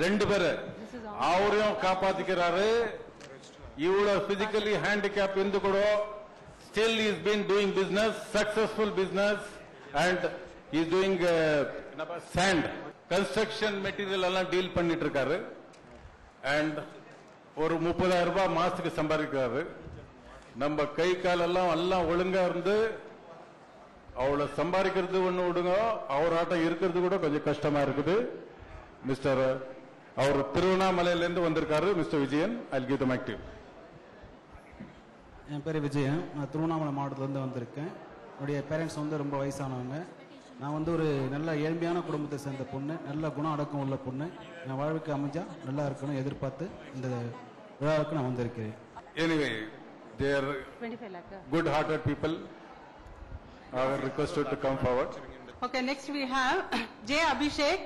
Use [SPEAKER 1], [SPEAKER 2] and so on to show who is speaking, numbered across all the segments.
[SPEAKER 1] ரெண்டு பேரு அவரையும் காப்பாத்திக்கிறாரு. இவ்வளவு பிசிக்கலி ஹேண்டிகேப் இருந்து கூட still he has been doing business, successful business, and he is doing sand construction material எல்லாம் டீல் பண்ணிட்டு இருக்காரு. and ஒரு 30,000 ரூபாய் மாசத்துக்கு சம்பாதிக்கிறாரு. நம்ம கை காலெல்லாம் எல்லாம் ஒழுங்கா இருந்து அவளை சம்பாதிக்கிறது ஒண்ணு விடுங்க, அவராட்டம் இருக்கிறது கூட கொஞ்சம் கஷ்டமா இருக்குது. மிஸ்டர் அவர் திருவண்ணாமலையிலிருந்து வந்திருக்காரு. Mister Vijayan, I will give the mic to you.
[SPEAKER 2] என் பேர் விஜயன். நான் திருவண்ணாமலை மாவட்டத்திலேருந்து வந்திருக்கேன். என்னுடைய பேரண்ட்ஸ் வந்து ரொம்ப வயசானவங்க. நான் வந்து ஒரு நல்ல ஏழ்மையான குடும்பத்தை சேர்ந்த பொண்ணு, நல்ல குணம் அடக்கம் உள்ள பொண்ணு. என் வாழ்வுக்கு அமைஞ்சா நல்லா இருக்கணும் எதிர்பார்த்து இந்த விழாவுக்கு நான் வந்திருக்கிறேன்.
[SPEAKER 1] Anyway, they are good-hearted people. I are requested to come forward.
[SPEAKER 3] Okay, next we have J. Abhishek,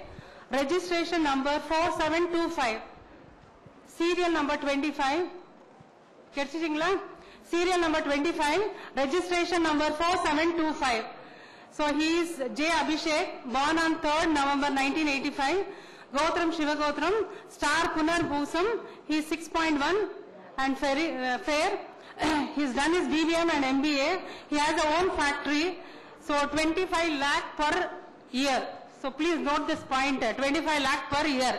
[SPEAKER 3] registration number 4725, serial number 25. Ketchingla? Serial number 25, registration number 4725. So he is J. Abhishek, born on 3rd November 1985. Gotram Shiva Gotram, star Punar Bhusam. He is 6.1 and fair. He's done his BBM and MBA. He has a own factory. So 25 lakh per year. So please note this point, 25 lakh per year.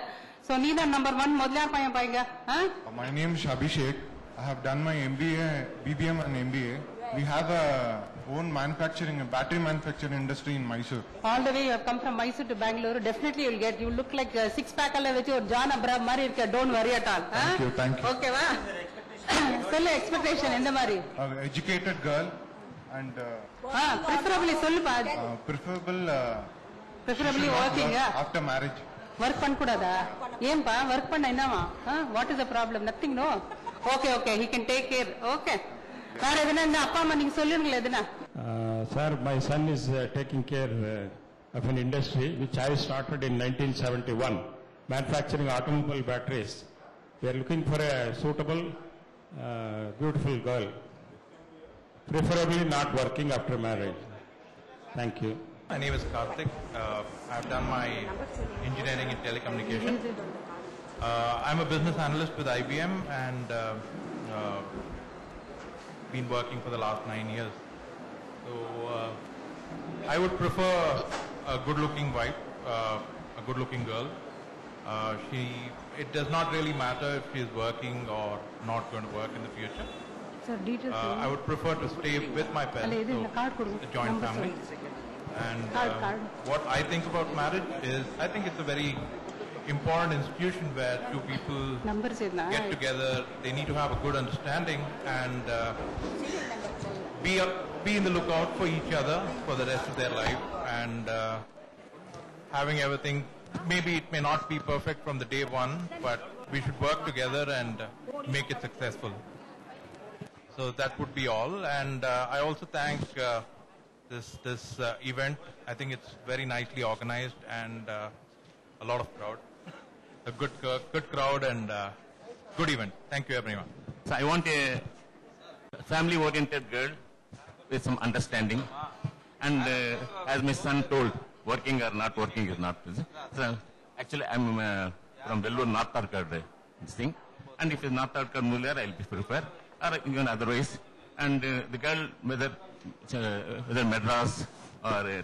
[SPEAKER 3] So neither number 1 modlar payanga.
[SPEAKER 4] My name is Abhishek. I have done my MBA, BBM and MBA. We have a own manufacturing, a battery manufacturing industry in Mysore.
[SPEAKER 3] All the way you have come from Mysore to Bangalore. Definitely you will get. You look like a six-pack with your John Abraham Mari. Don't worry at all.
[SPEAKER 4] Thank you, thank you.
[SPEAKER 3] Okay, va? Sollu expectation in the Mari.
[SPEAKER 4] Educated girl and
[SPEAKER 3] preferably sollu pa. Preferably working.
[SPEAKER 4] After marriage.
[SPEAKER 3] Work pannkudada. Em pa work panna innama? What is the problem? Nothing, no. Okay, he can take care. Okay.
[SPEAKER 5] Sir, my son is taking care of an industry which I started in 1971, manufacturing automobile batteries. We are looking for a suitable, beautiful girl, preferably not working after marriage. Thank you.
[SPEAKER 6] My name is Karthik. I have done my engineering in telecommunication. I'm a business analyst with IBM and been working for the last 9 years. So I would prefer a good-looking wife, a good-looking girl. It does not really matter if she is working or not going to work in the future. I would prefer to stay with my parents, so a joint family. And what I think about marriage is, I think it's a very important institution where two people get together. They need to have a good understanding and be in the lookout for each other for the rest of their life, and having everything. Maybe it may not be perfect from the day one, but we should work together and make it successful. So that would be all. And I also thank this event. I think it's very nicely organized and a lot of crowd. A good crowd and good event. Thank you, everyone.
[SPEAKER 7] So I want a family-oriented girl with some understanding. And as my son told, working or not working is not. So actually, I'm from Vellore, North Tarkad, this thing. And if it's North Tarkad Muller, I'll be prepared, or even otherwise. And the girl, whether Madras or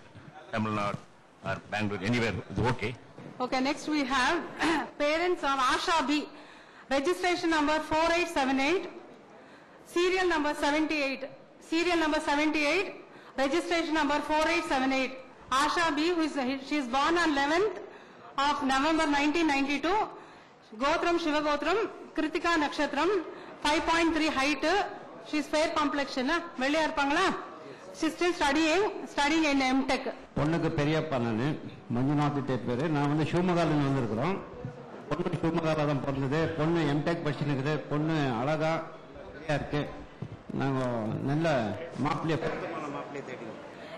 [SPEAKER 7] Tamil Nadu or Bangalore, anywhere, is okay.
[SPEAKER 3] Okay, next we have parents of Asha B. Registration number 4878, serial number 78. Serial number 78, registration number 4878. Asha B, she is born on 11th of November 1992. Gotram Shiva Gotram, Kritika Nakshatram, 5.3 height. She is fair complexion. Velliya irpangala? She is still studying in MTech.
[SPEAKER 2] பொண்ணுக்கு பெரியப்பா நான் மஞ்சுநாத் பேரு. நான் வந்து ஷிவமகாலில் வந்திருக்கிறோம். பொண்ணு ஷிவமகால தான் பிறந்தது. பொண்ணு எம்டெக் படிச்சுன்னு இருக்குது. பொண்ணு அழகா இருக்கு. நாங்க நல்ல மாப்பிள்ளைய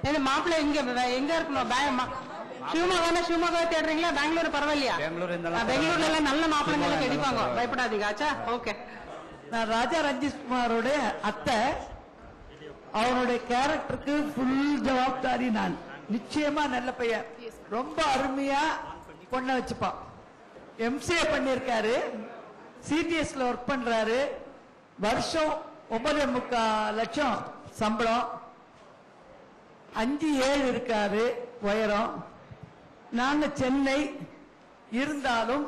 [SPEAKER 3] தேடி மாப்பிள்ளை எங்க இருக்கணும்? ஷிவமகா தேடுறீங்களா? பெங்களூர் பரவாயில்லையா? பெங்களூர்ல எல்லாம் நல்ல மாப்பிள்ளைங்களை கிடைப்பாங்க, பயப்படாதீங்க. ஆச்சா, ஓகே.
[SPEAKER 8] நான் ராஜா ரஞ்சித் குமாரோட அத்தை. அவனுடைய கேரக்டருக்கு ஃபுல் ஜவாப்தாரி நான். நிச்சயமா நல்ல பையன், ரொம்ப அருமையா பொண்ணை வச்சுப்பான். MCA பண்ணியிருக்காரு, CTSல ஒர்க் பண்றாரு, வருஷம் 9.25 லட்சம் சம்பளம், 5'7" இருக்காரு உயரம். நாங்க சென்னை இருந்தாலும்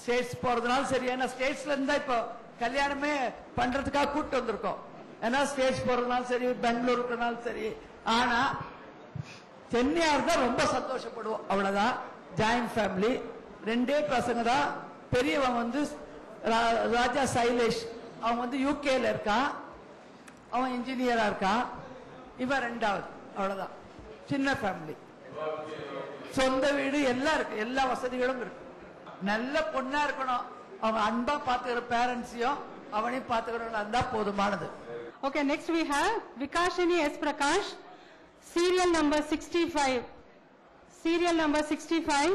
[SPEAKER 8] ஸ்டேட்ஸ் போறதுனால சரி, ஏன்னா ஸ்டேட்ஸ்ல இருந்தா இப்போ கல்யாணமே பண்றதுக்காக கூட்டு வந்திருக்கோம். ஏன்னா ஸ்டேட்ஸ் போறதுனால சரி, பெங்களூர் இருக்கிறனாலும் சரி. ஆனா சென்னையா இருந்தா ரொம்ப சந்தோஷப்படுவோம், அவ்வளவுதான். ஜாயிண்ட் ஃபேமிலி, 2 பசங்க தான். பெரியவன் வந்து ராஜா சைலேஷ், அவன் வந்து UKல இருக்கான், அவன் இன்ஜினியரா இருக்கான். இவன் 2வது, அவ்வளவுதான். சின்ன ஃபேமிலி, சொந்த வீடு எல்லாம் இருக்கு, எல்லா வசதிகளும் இருக்கு. நல்ல பொண்ணா இருக்கணும், அவங்க அன்பா பாத்துக்கிற பேரண்ட்ஸையும் அவனையும் பாத்துக்கிறவங்களா இருந்தா போதுமானது.
[SPEAKER 3] Okay, next we have Vikashini S. Prakash, serial number 65. Serial number 65,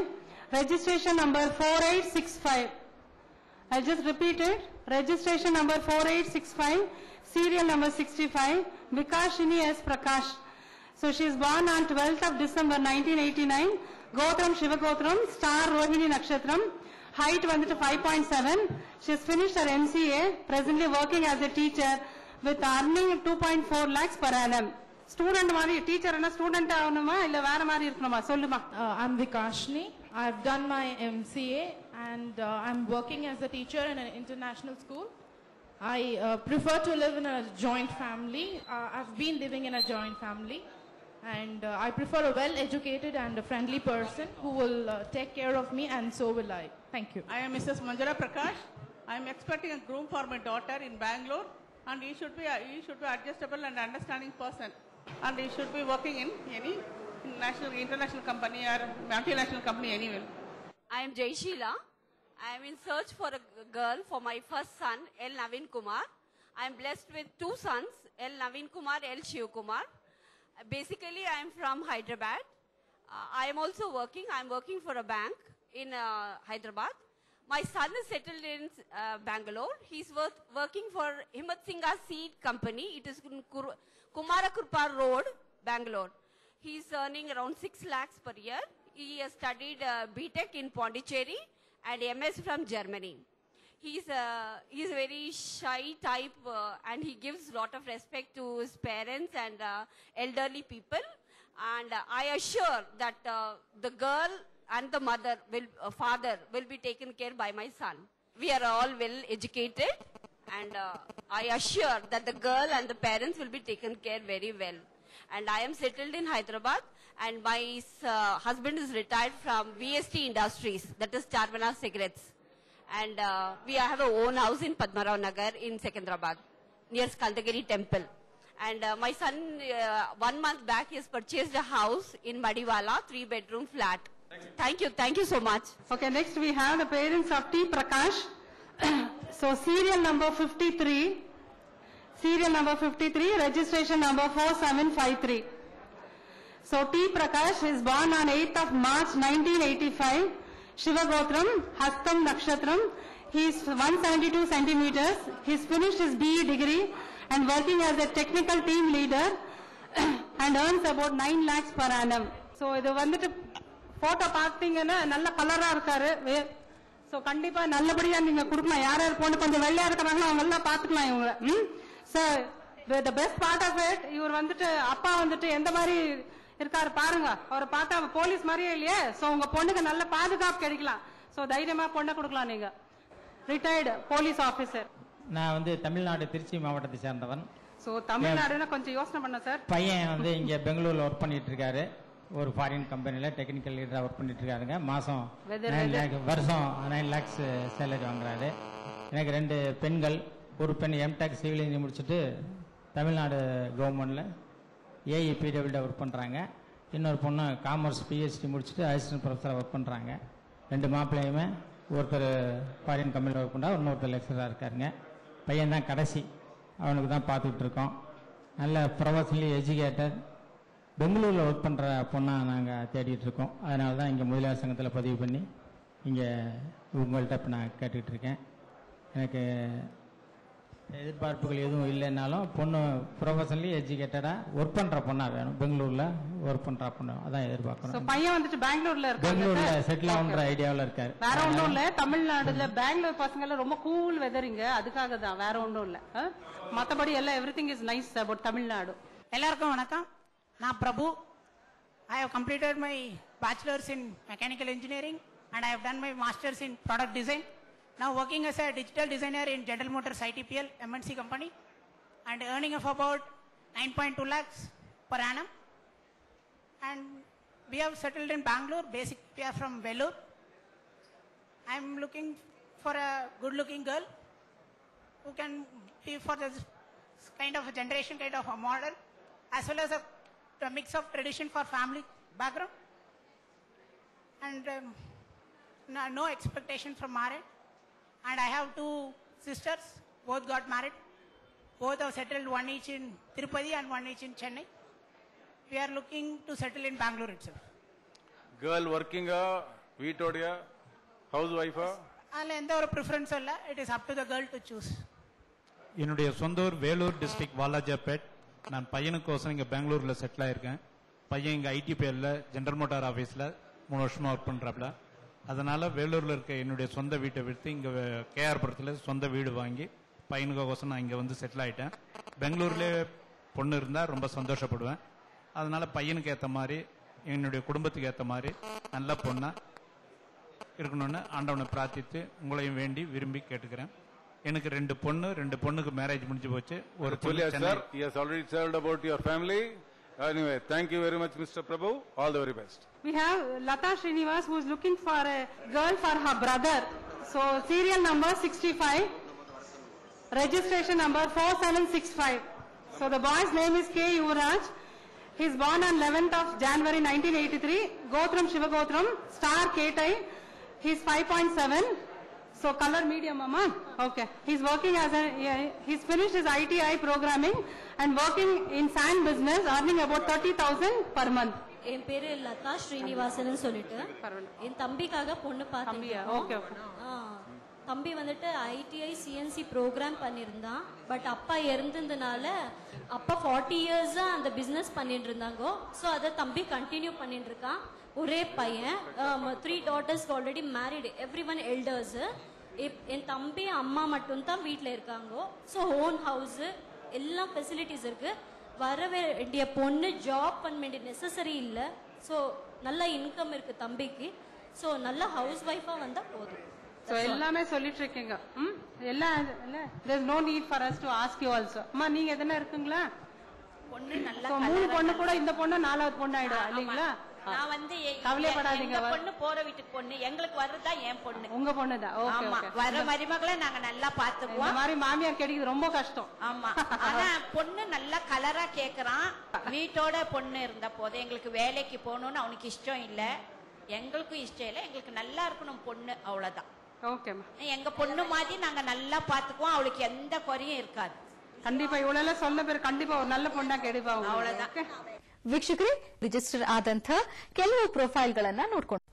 [SPEAKER 3] registration number 4865. I'll just repeat it. Registration number 4865, serial number 65, Vikashini S. Prakash. So she is born on 12th of December 1989, Gotram Shivagotram, star Rohini Nakshatram, height vandu 5.7. She has finished her MCA, presently working as a teacher with earning 2.4 lakhs per annum. Student mari teacher ana student avanuma illa vera mari irukanuma solluma.
[SPEAKER 9] I'm Vikashni. I've done my MCA and I'm working as a teacher in an international school. I prefer to live in a joint family. I've been living in a joint family, and I prefer a well-educated and a friendly person who will take care of me, and so will I. Thank you.
[SPEAKER 10] I am Mrs. Manjula Prakash. I am expecting a groom for my daughter in Bangalore, and he should be adjustable and understanding person, and he should be working in any international company or multinational company anywhere.
[SPEAKER 11] I am Jai Sheila. I am in search for a girl for my first son, L. Naveen Kumar. I am blessed with 2 sons, L. Naveen Kumar, L. Shiv Kumar. Basically, I am from Hyderabad. I am also working. I am working for a bank in Hyderabad. My son is settled in Bangalore. He is working for Himmat Singha Seed Company. It is in Kumarakurpar Road, Bangalore. He is earning around 6 lakhs per year. He has studied BTech in Pondicherry and MS from Germany. He is a very shy type and he gives lot of respect to his parents and elderly people. And I assure that the girl and the father will be taken care by my son. We are all well educated, and I assure that the girl and the parents will be taken care very well. And I am settled in Hyderabad, and my husband is retired from VST Industries, that is Charvana Cigarettes. And we have our own house in Padmarao Nagar in Secunderabad, near Skaldagiri Temple. And my son, 1 month back, he has purchased a house in Madiwala, 3-bedroom flat. Thank you so much.
[SPEAKER 3] Okay, next we have the parents of T. Prakash. So serial number 53, registration number 4753. So T. Prakash is born on 8th of March 1985, Shivagotram, Hastam Nakshatram. He is 172 centimeters. He's finished his BE degree and working as a technical team leader and earns about 9 lakhs per annum. So இது வந்துட்டு photo பார்த்தீங்கன்னா நல்ல கலரா இருக்காரு. So கண்டிப்பா நல்லபடியா நீங்க கொடுக்கலாம். யார் யார் பொண்ணு கொஞ்சம் வெள்ளையா இருக்கிறாங்களோ அவங்க எல்லாம் பாத்துக்கலாம் இவங்க. Sir the best part of it, இவர் வந்துட்டு அப்பா வந்துட்டு எந்த மாதிரி இருக்காரு பாருங்க. அவரை பார்த்தா போலீஸ் மாதிரியே இல்லையே. ஸோ உங்க பொண்ணுக்கு நல்ல பாதுகாப்பு கிடைக்கலாம். ஸோ தைரியமா பொண்ணை கொடுக்கலாம். நீங்க ரிட்டையர்டு போலீஸ் ஆபீசர்.
[SPEAKER 12] நான் வந்து தமிழ்நாடு திருச்சி மாவட்டத்தை சேர்ந்தவன்.
[SPEAKER 3] ஸோ தமிழ்நாடுன்னா கொஞ்சம் யோசனை பண்ண சார்.
[SPEAKER 12] பையன் வந்து இங்க பெங்களூர்ல ஒர்க் பண்ணிட்டு இருக்காரு. ஒரு ஃபாரின் கம்பெனில டெக்னிக்கல் லீடரா ஒர்க் பண்ணிட்டு இருக்காருங்க. மாசம் வருஷம் 9 lakhs சேலரி வாங்குறாரு. எனக்கு 2 பெண்கள். ஒரு பெண் எம்டெக் சிவில் இன்ஜினியர் முடிச்சுட்டு தமிழ்நாடு கவர்மெண்ட்ல ஏஇபிடபிள்யூ ஒர்க் பண்றாங்க. இன்னொரு பொண்ணு காமர்ஸ் பிஹெச்டி முடிச்சுட்டு அசிஸ்டன்ட் ப்ரொஃபஸரா ஒர்க் பண்றாங்க. 2 மாப்பிள்ளையுமே ஒருத்தர் ஃபாரின் கம்பெனியில் ஒர்க் பண்ணுறா, இன்னொருத்தர் லெக்சராக இருக்காருங்க. பையன் தான் கடைசி, அவனுக்கு தான் பார்த்துக்கிட்டு இருக்கோம். நல்ல ப்ரொஃபஷனலி எஜுகேட்டட், பெங்களூரில் ஒர்க் பண்ணுற பொண்ணாக நாங்கள் தேடிட்டு இருக்கோம். அதனால தான் இங்கே முதலியார் சங்கத்தில் பதிவு பண்ணி இங்கே உங்கள்கிட்ட இப்போ நான் கேட்டுக்கிட்டு இருக்கேன். எனக்கு எதிர்பார்ப்புகள் எதுவும் இல்லைன்னாலும் பொண்ணு ப்ரொஃபஷனலி எஜுகேட்டடாக ஒர்க் பண்ணுற பொண்ணாக வேணும். பெங்களூரில் ஒர்க் பண்ணுற பொண்ணு அதான் எதிர்பார்க்கணும்.
[SPEAKER 3] பையன் வந்துட்டு பெங்களூர்ல
[SPEAKER 12] பெங்களூர்ல செட்டில் ஆகுன்ற ஐடியாவில் இருக்காரு.
[SPEAKER 3] வேற ஒன்றும் இல்ல, தமிழ்நாடுல பெங்களூர் பசங்க எல்லாம் ரொம்ப கூல் வெதரிங்க, அதுக்காக தான், வேற ஒன்றும் இல்ல. மற்றபடி எல்லாம் everything is nice about Tamil Nadu.
[SPEAKER 13] எல்லாருக்கும் வணக்கம். நான் பிரபு. I have completed my bachelor's in mechanical engineering and I have done my master's in product design. Now working as a digital designer in General Motors ITPL MNC company and earning of about 9.2 lakhs per annum. And we have settled in Bangalore. We are from Vellore. I am looking for a good looking girl who can be for this kind of a generation, kind of a model, as well as a mix of tradition for family background. And no expectation from marriage. And I have two sisters, both got married. Both have settled, one each in Tirupati and one each in Chennai. We are looking to settle in Bangalore itself.
[SPEAKER 1] Girl working வீட்டோடைய house வைஃபா?
[SPEAKER 13] அதில் எந்த ஒரு ப்ரிஃபரன்ஸும் இல்லை. It is up to the girl to choose.
[SPEAKER 2] என்னுடைய சொந்த ஊர் வேலூர் டிஸ்ட்ரிக்ட் வாலாஜாபேட். நான் பையனுக்கோசம் இங்கே பெங்களூரில் செட்டில் ஆயிருக்கேன். பையன் இங்கே ஐடிபிஎல்ல ஜென்ரல் மோட்டார் ஆஃபீஸில் 3 வருஷமாக ஒர்க் பண்ணுறாப்புல. அதனால் வேலூரில் இருக்க என்னுடைய சொந்த வீட்டை விற்று இங்கே கேஆர்புரத்தில் சொந்த வீடு வாங்கி பையனுக்கோசம் நான் இங்கே வந்து செட்டில் ஆகிட்டேன். பெங்களூர்லேயே பொண்ணு இருந்தால் ரொம்ப சந்தோஷப்படுவேன். அதனால் பையனுக்கு ஏற்ற மாதிரி என்னுடைய குடும்பத்துக்கு ஏற்ற மாதிரி நல்ல பொண்ணாக இருக்கணும்னு ஆண்டவனை பிரார்த்தித்து உங்களையும் வேண்டி விரும்பி கேட்டுக்கிறேன். எனக்கு 2 பொண்ணு, 2 பொண்ணுக்கு மேரேஜ் முடிஞ்சு போச்சு. ஒரு
[SPEAKER 1] sir, he has already told about your family. Anyway, thank you very much, Mr. Prabhu. All the very best.
[SPEAKER 3] We have Lata Srinivas who is looking for a girl for her brother. So serial number 65, registration number 4765. So the boy's name is K. Yuvraj. He is born on 11th of January 1983. Gotram Shivagotram, star K-Tai. He is 5.7. So color medium, mama. Okay. He's working as he's finished his ITI programming and working in sand business, earning about 30,000 per month.
[SPEAKER 14] என் பேரு லதா ஸ்ரீனிவாசன் சொல்லிட்டு என் தம்பிக்காக பொண்ணு பார்த்தேன்.
[SPEAKER 3] Okay okay.
[SPEAKER 14] தம்பி வந்துட்டு ITI CNC program பண்ணியிருந்தான். But அப்பா இறந்ததுனால அப்பா 40 இயர்ஸா அந்த பிசினஸ் பண்ணிட்டு இருந்தாங்க. ஸோ அதை தம்பி கண்டினியூ பண்ணிட்டு இருக்கான். ஒரே பையன், 3 daughters already married, every one elders. என் தம்பி அம்மா மட்டும்தான் வீட்டில் இருக்காங்க. ஸோ ஓன் ஹவுஸு எல்லாம் ஃபெசிலிட்டிஸ் இருக்கு. வர வேண்டிய பொண்ணு ஜாப் பண்ண வேண்டிய நெசசரி இல்லை. ஸோ நல்ல இன்கம் இருக்கு தம்பிக்கு. ஸோ நல்ல ஹவுஸ் ஒய்ஃபாக வந்தால் போதும்.
[SPEAKER 3] So எல்லாமே சொல்லிட்டு இருக்கீங்க. எல்லாம் there is no need for us to ask you also. அம்மா நீங்க எதனா இருக்குங்களா?
[SPEAKER 15] பொண்ணு நல்ல
[SPEAKER 3] 3 பொண்ணு கூட இந்த பொண்ணு 4வது பொண்ணு ஆயிடும் இல்லீங்களா?
[SPEAKER 15] நான் வந்து
[SPEAKER 3] கவலைப்படாதீங்க.
[SPEAKER 15] பொண்ணு போற வீட்டுக்கு பொண்ணு, எங்களுக்கு வர்றதா என் பொண்ணு.
[SPEAKER 3] உங்க பொண்ணு தான். Okay okay.
[SPEAKER 15] வர மருமகளை நாங்க நல்லா பாத்துக்குவோம்.
[SPEAKER 3] இந்த மாதிரி மாமியார் கிடைக்கிறது ரொம்ப கஷ்டம்.
[SPEAKER 15] ஆமா. ஆனா பொண்ணு நல்ல கலரா கேக்குறான். வீட்டோட பொண்ணு இருந்த போது எங்களுக்கு வேலைக்கு போகணும்னு அவனுக்கு இஷ்டம் இல்ல, எங்களுக்கும் இஷ்டம் இல்ல. எங்களுக்கு நல்லா இருக்கணும் பொண்ணு, அவ்வளவுதான்.
[SPEAKER 3] ஓகேமா.
[SPEAKER 15] எங்க பொண்ணு மாதிரி நாங்க நல்லா பாத்துக்குவோம். அவளுக்கு எந்த குறையும் இருக்காது.
[SPEAKER 3] கண்டிப்பா இவ்வளவு சொன்ன பேர் கண்டிப்பா ஒரு நல்ல பொண்ணா கிடைப்பாங்க.
[SPEAKER 15] அவ்வளவுதான்.
[SPEAKER 16] ವೀಕ್ಷಕರೇ, ರಿಜಿಸ್ಟರ್ ಆದಂಥ ಕೆಲವು ಪ್ರೊಫೈಲ್ಗಳನ್ನ ನೋಡ್ಕೊಂಡು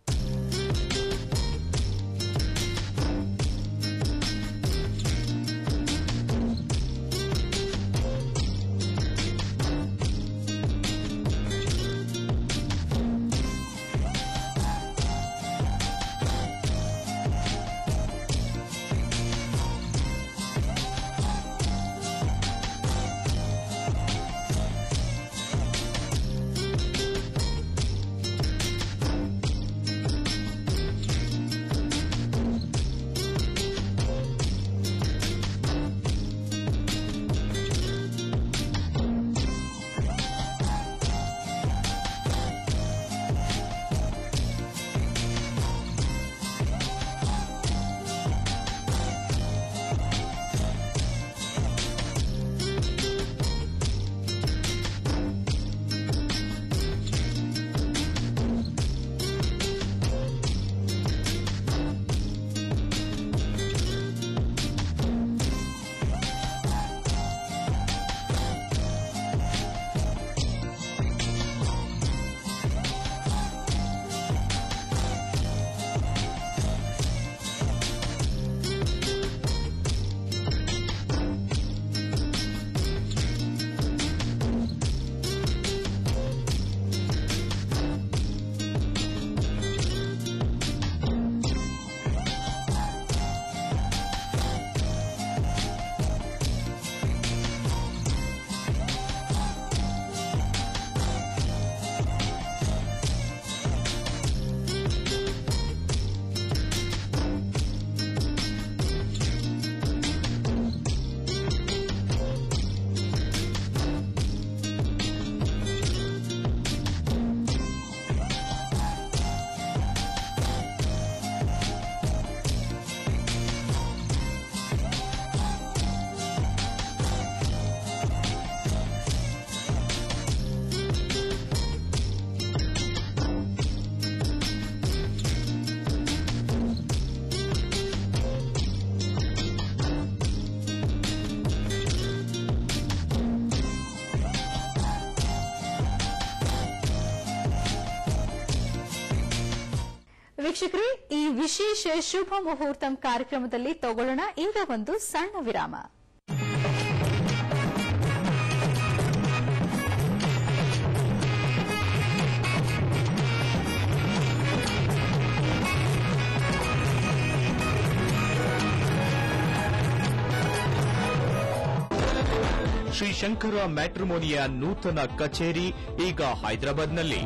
[SPEAKER 16] ವೀಕ್ಷಕರೇ, ಈ ವಿಶೇಷ ಶುಭ ಮುಹೂರ್ತಂ ಕಾರ್ಯಕ್ರಮದಲ್ಲಿ ತಗೊಳ್ಳೋಣ ಈಗ ಒಂದು ಸಣ್ಣ ವಿರಾಮ.
[SPEAKER 17] ಶ್ರೀ ಶಂಕರ ಮ್ಯಾಟ್ರಿಮೋನಿಯ ನೂತನ ಕಚೇರಿ ಈಗ ಹೈದರಾಬಾದ್ನಲ್ಲಿ.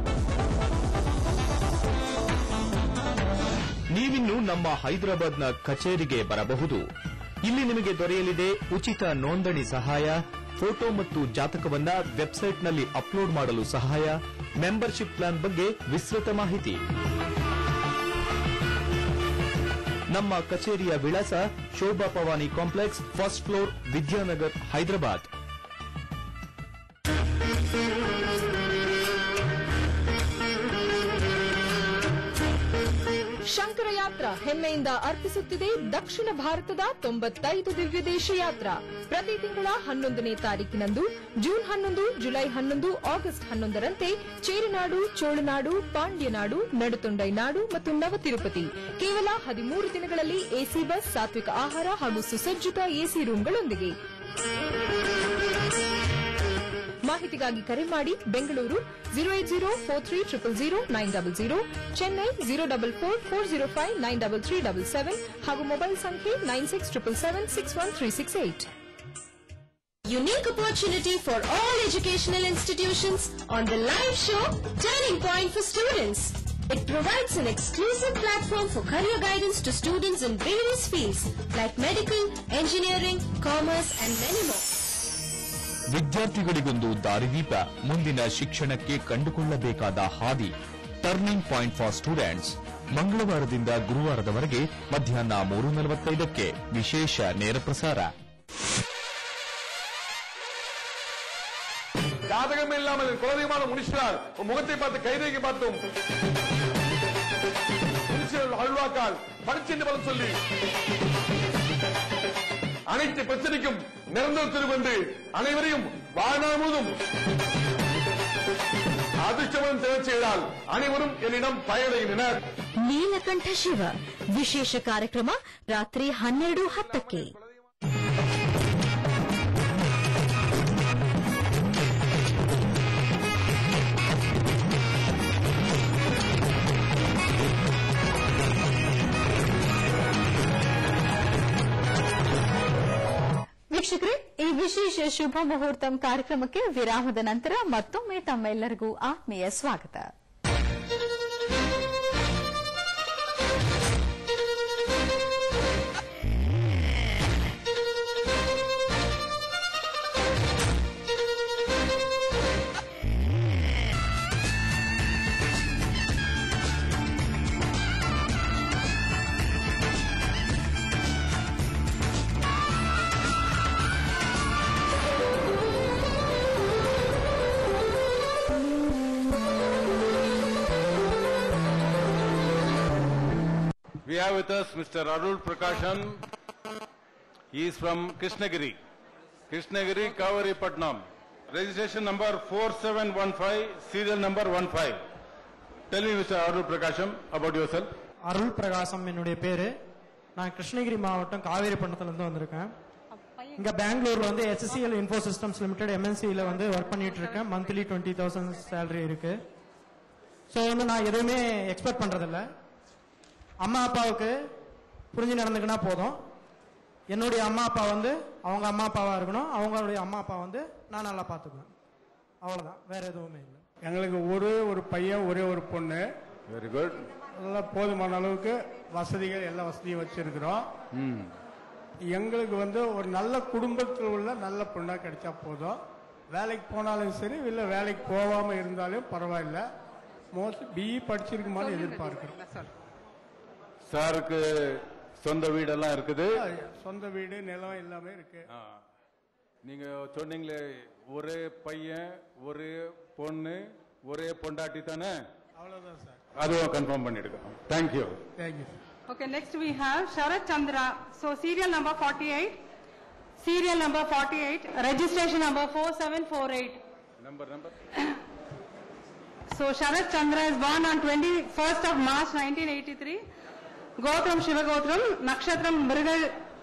[SPEAKER 17] ನೀವಿನ್ನು ನಮ್ಮ ಹೈದರಾಬಾದ್ನ ಕಚೇರಿಗೆ ಬರಬಹುದು. ಇಲ್ಲಿ ನಿಮಗೆ ದೊರೆಯಲಿದೆ ಉಚಿತ ನೋಂದಣಿ ಸಹಾಯ, ಫೋಟೋ ಮತ್ತು ಜಾತಕವನ್ನ ವೆಬ್ಸೈಟ್ನಲ್ಲಿ ಅಪ್ಲೋಡ್ ಮಾಡಲು ಸಹಾಯ, ಮೆಂಬರ್ಶಿಪ್ ಪ್ಲಾನ್ ಬಗ್ಗೆ ವಿಸ್ತೃತ ಮಾಹಿತಿ. ನಮ್ಮ ಕಚೇರಿಯ ವಿಳಾಸ Shobha Pavani complex, first floor, Vidyanagar, Hyderabad.
[SPEAKER 18] Shankara Yatra ಹೆಮ್ಮೆಯಿಂದ ಅರ್ಪಿಸುತ್ತಿದೆ ದಕ್ಷಿಣ ಭಾರತದ 95 ದಿವ್ಯ ದೇಶ ಯಾತ್ರಾ. ಪ್ರತಿ ತಿಂಗಳ 11ನೇ ತಾರೀಕಿನಂದು ಜೂನ್ 11, ಜುಲೈ 11, ಆಗಸ್ಟ್ 11ರಂತೆ ಚೇರನಾಡು, ಚೋಳನಾಡು, ಪಾಂಡ್ಯನಾಡು, ನಡುತೊಂಡೈ ನಾಡು ಮತ್ತು ನವತಿರುಪತಿ. ಕೇವಲ 13 ದಿನಗಳಲ್ಲಿ ಎಸಿ ಬಸ್, ಸಾತ್ವಿಕ ಆಹಾರ ಹಾಗೂ ಸುಸಜ್ಜಿತ ಎಸಿ ರೂಂಗಳೊಂದಿಗೆ. ಮಾಹಿತಿಗಾಗಿ ಕರೆ ಮಾಡಿ. ಬೆಂಗಳೂರು 08043000900, ಚೆನ್ನೈ 04440593377 ಹಾಗೂ ಮೊಬೈಲ್ ಸಂಖ್ಯೆ 9677761368.
[SPEAKER 19] Unique opportunity for all educational institutions on the live show Turning Point for Students. It provides an exclusive platform for career guidance to students in various fields like medical, engineering, commerce and many more.
[SPEAKER 17] ವಿದ್ಯಾರ್ಥಿಗಳಿಗೊಂದು ದಾರಿದೀಪ, ಮುಂದಿನ ಶಿಕ್ಷಣಕ್ಕೆ ಕಂಡುಕೊಳ್ಳಬೇಕಾದ ಹಾದಿ. Turning point for students. ಮಂಗಳವಾರದಿಂದ ಗುರುವಾರದವರೆಗೆ ಮಧ್ಯಾಹ್ನ 3:45ಕ್ಕೆ ವಿಶೇಷ ನೇರ ಪ್ರಸಾರ.
[SPEAKER 20] ஜாதகம் இல்லாமல் குலதெய்வமான முனிஷ்டார் முகத்தை பார்த்து கைரேகை பார்த்தும் அல்வாக்கால் பரிச்சென்று பலன் சொல்லி அனைத்து பிரச்சனைக்கும் நிரந்தர தீர்வு என்று அனைவரையும் வாழ்நாள் அதிர்ஷ்டவன் செய்தால் அனைவரும் என்னிடம் பயனடைகின்றனர்.
[SPEAKER 19] ನೀಲಕಂಠ ಶಿವ ವಿಶೇಷ ಕಾರ್ಯಕ್ರಮ ರಾತ್ರಿ 12:10ಕ್ಕೆ.
[SPEAKER 16] ವೀಕ್ಷಕರೇ, ಈ ವಿಶೇಷ ಶುಭ ಮುಹೂರ್ತಂ ಕಾರ್ಯಕ್ರಮಕ್ಕೆ ವಿರಾಮದ ನಂತರ ಮತ್ತೊಮ್ಮೆ ತಮ್ಮೆಲ್ಲರಿಗೂ ಆತ್ಮೀಯ ಸ್ವಾಗತ.
[SPEAKER 1] We have with us Mr. Arul Prakashan. He is from Krishnagiri, Kaveri Patnam. Registration number 4715, serial number 15. Tell me, Mr. Arul Prakashan, about yourself.
[SPEAKER 21] அருள் பிரகாசம் என்னுடைய பேரு. நான் கிருஷ்ணகிரி மாவட்டம் காவேரி பட்டணத்துல இருந்து வந்திருக்கேன். இங்க பெங்களூர்ல வந்து SCL Info Systems Limited MNC-ல வந்து ஒர்க் பண்ணிட்டு இருக்கேன். மந்த்லி 20,000 salary இருக்கு. சோ வந்து நான் எதுவுமே எக்ஸ்பெக்ட் பண்றதில்ல. அம்மா அப்பாவுக்கு புரிஞ்சு நடந்துக்கினா போதும். என்னுடைய அம்மா அப்பா வந்து அவங்க அம்மா அப்பாவா இருக்கணும், அவங்களுடைய அம்மா அப்பா வந்து நான் நல்லா பார்த்துக்குவேன். அவ்வளவுதான், வேற எதுவுமே இல்லை.
[SPEAKER 22] எங்களுக்கு ஒரு பையன், ஒரு பொண்ணு.
[SPEAKER 1] Very good.
[SPEAKER 22] நல்லா போதுமான அளவுக்கு வசதிகள், எல்லா வசதியும் வச்சிருக்கிறோம். எங்களுக்கு வந்து ஒரு நல்ல குடும்பத்தில் உள்ள நல்ல பொண்ணா கிடைச்சா போதும். வேலைக்கு போனாலும் சரி, இல்ல வேலைக்கு போகாம இருந்தாலும் பரவாயில்ல. மோஸ்ட்லி BE படிச்சிருக்குமான்னு எதிர்பார்க்கிறோம்.
[SPEAKER 1] சாருக்கு சொந்த வீடெல்லாம் இருக்குது?
[SPEAKER 22] சொந்த வீடு, நிலம் எல்லாமே இருக்கு.
[SPEAKER 1] நீங்க சொன்னீங்களே ஒரே பையன், ஒரே பொண்ணு, ஒரே பொண்டாட்டி தானே?
[SPEAKER 22] அவ்வளவுதான் சார்.
[SPEAKER 1] அதுவும் கன்ஃபார்ம் பண்ணிடுங்க. Thank you.
[SPEAKER 22] Thank you.
[SPEAKER 3] Okay, next we have Sharat Chandra. So serial number 48, registration number 4748.
[SPEAKER 1] Number.
[SPEAKER 3] So Sharat Chandra is born on 21st of March 1983. Gotram Shiva Gotram, Nakshatram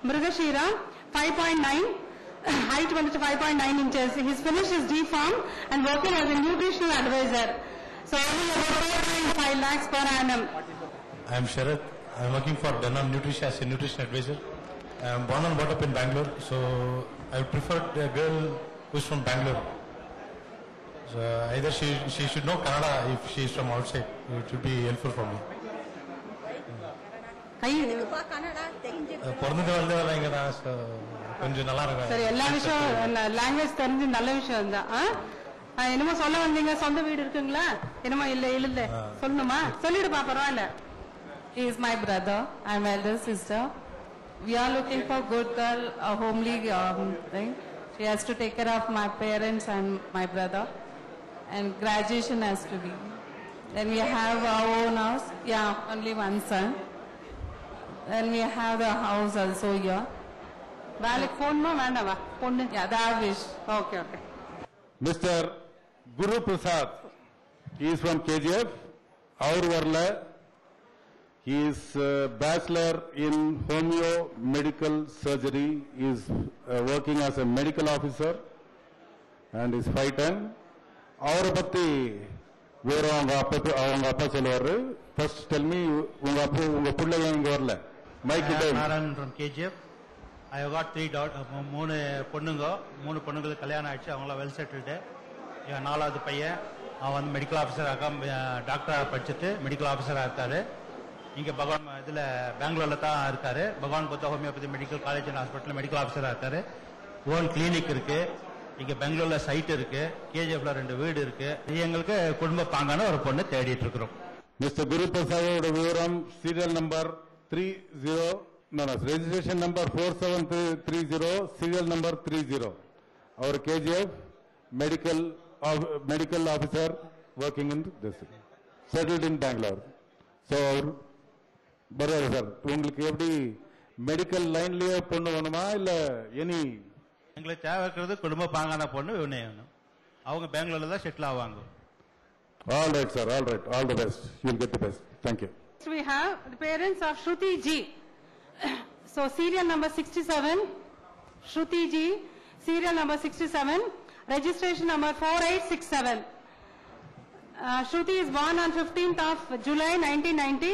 [SPEAKER 3] Mrigashira, 5.9. Height வந்துட்டு 5.9 inches. He's finished his D.Pharm and working as a nutritional advisor. So earning about 4.5 lakhs per annum.
[SPEAKER 4] I am Sharat. I am working for Danam Nutrition as a nutrition advisor. I am born and brought up in Bangalore, so I would prefer a girl who is from Bangalore. So either she should know Kannada if she is from outside. It would be helpful for me. பிறந்தது வந்ததெல்லாம் இங்கே தான், கொஞ்சம் நல்லா இருக்கும்.
[SPEAKER 3] சரி, எல்லா விஷயம் லாங்குவேஜ் தெரிஞ்சு நல்ல விஷயம் தான். என்னமோ சொல்ல வந்தீங்க, சொந்த வீடு இருக்குங்களா? என்னமோ இல்ல சொல்லணுமா? சொல்லிடுப்பா, பரவாயில்ல.
[SPEAKER 5] He is my brother. I am elder sister. We are looking for good girl, a homely thing. She has to take care of my parents and my brother, and graduation has to be. Then we have our own house. Yeah, only one son. Then we have the house also here.
[SPEAKER 3] வேலைக்கு போகணுமா வேண்டாவா? பொண்ணு.
[SPEAKER 5] Yeah, that wish.
[SPEAKER 3] Okay.
[SPEAKER 1] Mr. Guru Prasad, he is from KGF. Our Varla. He is bachelor in homeo medical surgery. He is working as a medical officer and is 5'10". அவரை பத்தி வேற அவங்க அப்பா சொல்லுவாரு. First tell me, உங்க பிள்ளை இங்க வரல. Mike
[SPEAKER 23] Naran from KGF. I have got 3 daughters. 3 பொண்ணுங்க. 3 பொண்ணுங்களுக்கு கல்யாணம் ஆயிடுச்சு. அவங்களாம் வெல் செட்டில்டு. இவன் 4வது பையன். அவன் வந்து மெடிக்கல் ஆஃபீஸராக டாக்டராக படிச்சுட்டு மெடிக்கல் ஆஃபீஸராக இருக்காரு. இங்கே பகவான் இதில் பெங்களூரில் தான் இருக்காரு. பகவான் புத்த ஹோமியோபதி மெடிக்கல் காலேஜ் அண்ட் ஹாஸ்பிட்டலில் மெடிக்கல் ஆஃபீஸராக இருக்காரு. ஓன் கிளினிக் இருக்கு. இங்கே பெங்களூரில் சைட் இருக்கு. கேஜிஎஃப்ல 2 வீடு இருக்கு. எங்களுக்கு குடும்ப பாங்கான ஒரு பொண்ணு தேடிட்டு இருக்கிறோம்.
[SPEAKER 1] மிஸ்டர் குரு பிரசாதோட விவரம் serial number 30, registration number 4730, serial number 30. Our KGF medical officer working in this, settled in Bangalore. So brother sir, உங்களுக்கு எப்படி மெடிக்கல் லைன்லயே பொண்ணு வேணுமா இல்ல எனி?
[SPEAKER 23] எங்களுக்கு தேவைக்கிறது குடும்ப பாங்கான பொண்ணு வேணும். அவங்க பெங்களூர்ல தான் செட்டில் ஆவாங்க.
[SPEAKER 1] All right sir, all right, all the best. You'll get the best. Thank you.
[SPEAKER 3] We have the parents of Shruti G. So serial number 67, Shruti G, serial number 67, registration number 4867. Shruti is born on 15th of July 1990,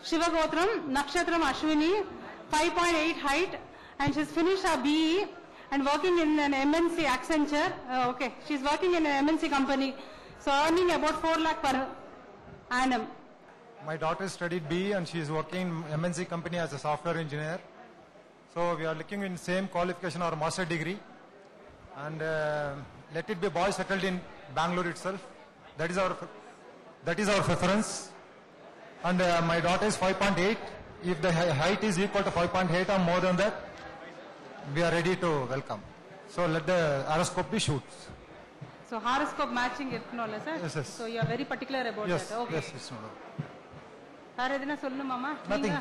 [SPEAKER 3] Shiva Gotram, Nakshatram Ashwini, 5.8 height, and she's finished her BE and working in an MNC Accenture. Okay, she's working in an MNC company, so earning about 4 lakh per annum.
[SPEAKER 24] My daughter studied BE and she is working in MNC company as a software engineer. So we are looking in same qualification or master degree, and let it be boy settled in Bangalore itself. That is our preference. And my daughter is 5.8. If the height is equal to 5.8 or more than that, we are ready to welcome. So let the horoscope be shoots.
[SPEAKER 3] So horoscope matching iruknola sir?
[SPEAKER 24] Yes.
[SPEAKER 3] So you are very particular about that. Okay.
[SPEAKER 24] Yes, it's not.
[SPEAKER 3] வேற எதுனா சொல்லணுமாமா?
[SPEAKER 24] Nothing.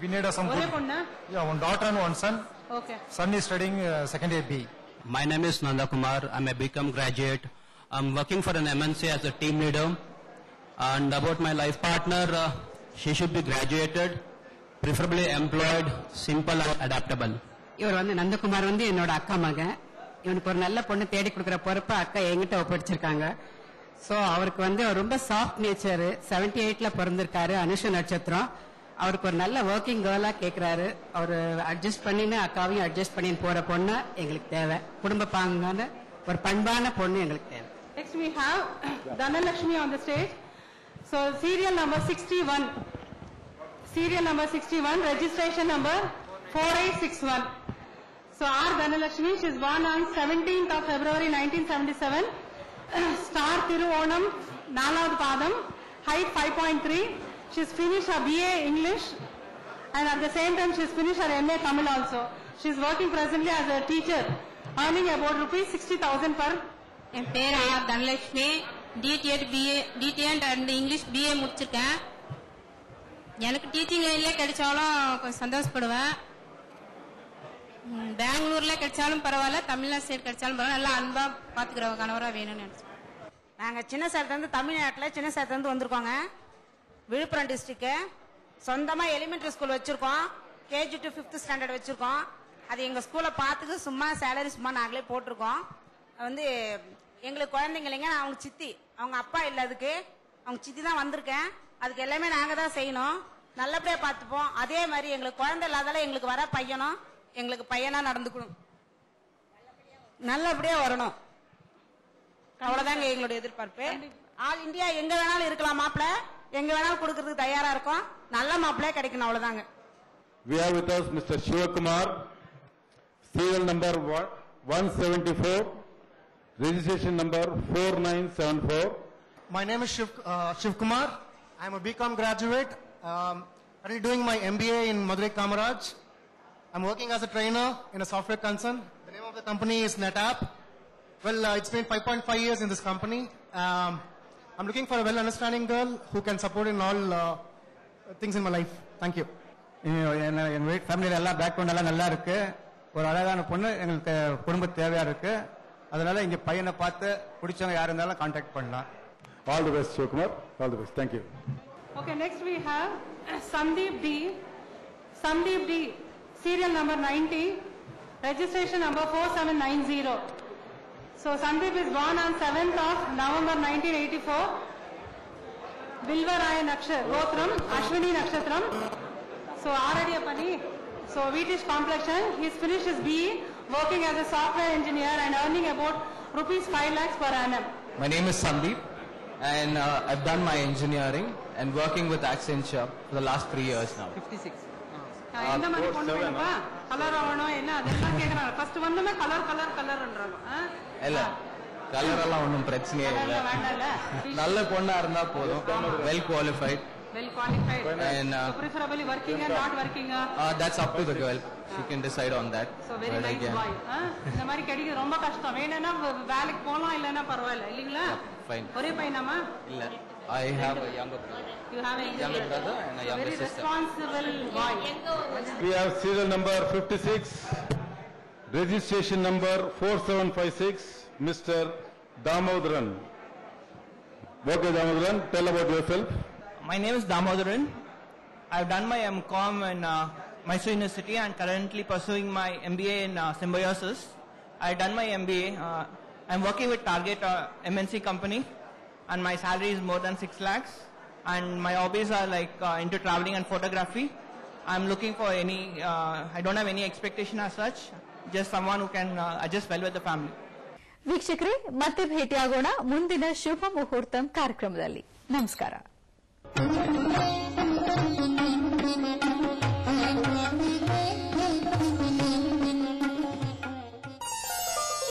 [SPEAKER 24] We need some
[SPEAKER 3] ஒரே
[SPEAKER 24] good.
[SPEAKER 3] பொண்ணா?
[SPEAKER 24] Yeah, one daughter and one son.
[SPEAKER 3] Okay.
[SPEAKER 24] Son is studying second year B.
[SPEAKER 25] My name is Nanda Kumar. I'm a BCom graduate. I'm working for an MNC as a team leader. And about my life partner, she should be graduated, preferably employed, simple and adaptable.
[SPEAKER 26] இவர் வந்து நந்தகுமார் வந்து என்னோட அக்கா மகன். இவனுக்கு ஒரு நல்ல பொண்ணு தேடி கொடுக்குற பொறுப்பு அக்கா என்கிட்ட ஒப்படைச்சிருக்காங்க. ஸோ அவருக்கு வந்து ரொம்ப சாஃப்ட் நேச்சரு. 78ல பிறந்திருக்காரு, அனுஷ நட்சத்திரம். அவருக்கு ஒரு நல்ல ஒர்க்கிங் கேர்லா கேட்கிறாரு. அவர் அட்ஜஸ்ட் பண்ணின்னு அக்காவையும் அட்ஜஸ்ட் பண்ணி போற பொண்ணு எங்களுக்கு தேவை. குடும்ப பாங்கான ஒரு பண்பான பொண்ணு எங்களுக்கு தேவை.
[SPEAKER 3] Next we have Dhanalakshmi on the stage. So serial number 61. Serial number 61, registration number 4861. So R. Dhanalakshmi, she is born on 17th of February 1977. Star Thiruonam, 4வது பாதம், height 5.3. She's finished her BA English and at the same time she's finished her MA Tamil also. She's working presently as a teacher, earning about ₹60,000 per.
[SPEAKER 27] என் பேர் R Dhanalakshmi. DTEd and English BA முடிச்சிருக்கேன். எனக்கு teaching லைன்லேயே கிடைச்சாலும் கொஞ்சம் சந்தோஷப்படுவேன். பெங்களூர்ல கிடைச்சாலும் பரவாயில்ல, தமிழ்நாடு ஸ்டேட் கிடைச்சாலும் பரவாயில்ல, நல்லா அன்பா பாத்துக்கிற கணவரா வேணும்னு நினைச்சேன்.
[SPEAKER 6] நாங்கள் சின்ன சேலத்துலேருந்து தமிழ்நாட்டில் சின்ன சேலத்துலேருந்து வந்திருக்கோங்க. விழுப்புரம் டிஸ்ட்ரிக்ட்டு. சொந்தமாக எலிமெண்ட்ரி ஸ்கூல் வச்சுருக்கோம். கேஜி டு 5th ஸ்டாண்டர்ட் வச்சுருக்கோம். அது எங்கள் ஸ்கூலை பார்த்துக்கு சும்மா சேலரி சும்மா நாங்களே போட்டிருக்கோம். வந்து எங்களுக்கு குழந்தைங்க இல்லைங்க, நான் அவங்க சித்தி, அவங்க அப்பா இல்லை, அதுக்கு அவங்க சித்தி தான் வந்திருக்கேன். அதுக்கு எல்லாமே நாங்கள் தான் செய்யணும். நல்லபடியாக பார்த்துப்போம். அதே மாதிரி எங்களுக்கு குழந்தை இல்லாதால எங்களுக்கு வர பையனும் எங்களுக்கு பையனாக நடந்துக்கணும், நல்லபடியாக வரணும். அவ்வளோதாங்க எங்களுடைய எதிர்பார்ப்பு. ஆல் இந்தியா எங்கே வேணாலும் இருக்கலாம் மாப்பிள்ளை, எங்கே வேணாலும் கொடுக்கறதுக்கு தயாராக இருக்கும். நல்ல மாப்பிள்ளையே கிடைக்கணும், அவ்வளோதாங்க.
[SPEAKER 1] We have with us Mr. Shivakumar, serial number 174, registration number 4974.
[SPEAKER 7] My name is Shiv Kumar. I am a BCom graduate. Currently doing my MBA in Madurai Kamaraj. I'm working as a trainer in a software concern. The name of the company is NetApp. Well, it's been 5.5 years in this company. I'm looking for a well-understanding girl who can support in all things in my life. Thank you.
[SPEAKER 8] எங்க ஃபேமிலியில எல்லாம் background எல்லாம் நல்லா இருக்கு. ஒரு அழகான பொண்ணு எங்களுக்கு குடும்ப தேவையா இருக்கு. அதனால இங்க பையனை பார்த்து பிடிச்சவங்க யார் இருந்தாலும் கான்டாக்ட் பண்ணலாம்.
[SPEAKER 1] All the best, Shivakumar. All the best. Thank you.
[SPEAKER 3] Okay, next we have Sandeep D. Sandeep D, serial number 90, registration number 4790. So Sandeep is born on 7th of November 1984. Bilvaraya Gotram, Ashwini Nakshatram. So already Pani. So wheatish complexion. He's finished his BE, working as a software engineer and earning about rupees 5 lakhs per annum.
[SPEAKER 9] My name is Sandeep, and I've done my engineering and working with Accenture for the last 3 years now.
[SPEAKER 3] 56. என்ன மாதிரி பொண்ணு வேணும்ப்பா? Colour ஆகணும் என்ன அதெல்லாம் கேக்குறாங்க. First வந்துமே கலர்ன்றாங்க.
[SPEAKER 9] இல்ல colour எல்லாம் ஒன்றும் பிரச்சனையே இல்லை. நல்ல பொண்ணா இருந்தா போதும். Well qualified.
[SPEAKER 3] Well qualified.
[SPEAKER 9] And
[SPEAKER 3] so preferably working or not working?
[SPEAKER 9] That's up to the girl. She can decide on that.
[SPEAKER 3] So very nice boy. இந்த மாதிரி கிடைக்கிறது ரொம்ப கஷ்டம். வேணும்னா வேலைக்கு போலாம், இல்லைன்னா பரவாயில்ல இல்லீங்களா?
[SPEAKER 9] Fine.
[SPEAKER 3] ஒரே பையனாமா?
[SPEAKER 9] இல்ல. I have a younger brother.
[SPEAKER 3] You have a
[SPEAKER 9] younger brother and a younger
[SPEAKER 3] very
[SPEAKER 9] sister.
[SPEAKER 3] Responsible boy.
[SPEAKER 1] We have serial number 56, registration number 4756, Mr. Damodaran. Okay, Damodaran, tell about yourself.
[SPEAKER 10] My name is Damodaran. I've done my MCom in Mysore University and currently pursuing my MBA in Symbiosis. I've done my MBA. I'm working with Target MNC company and my salary is more than 6 lakhs. And my hobbies are like into traveling and photography. I'm looking for any, I don't have any expectation as such, just someone who can adjust well with the family.
[SPEAKER 16] ವೀಕ್ಷಕರೇ, ಮತ್ತೆ ಭೇಟಿಯಾಗೋಣ ಮುಂದಿನ ಶುಭ ಮುಹೂರ್ತಂ ಕಾರ್ಯಕ್ರಮದಲ್ಲಿ. ನಮಸ್ಕಾರ.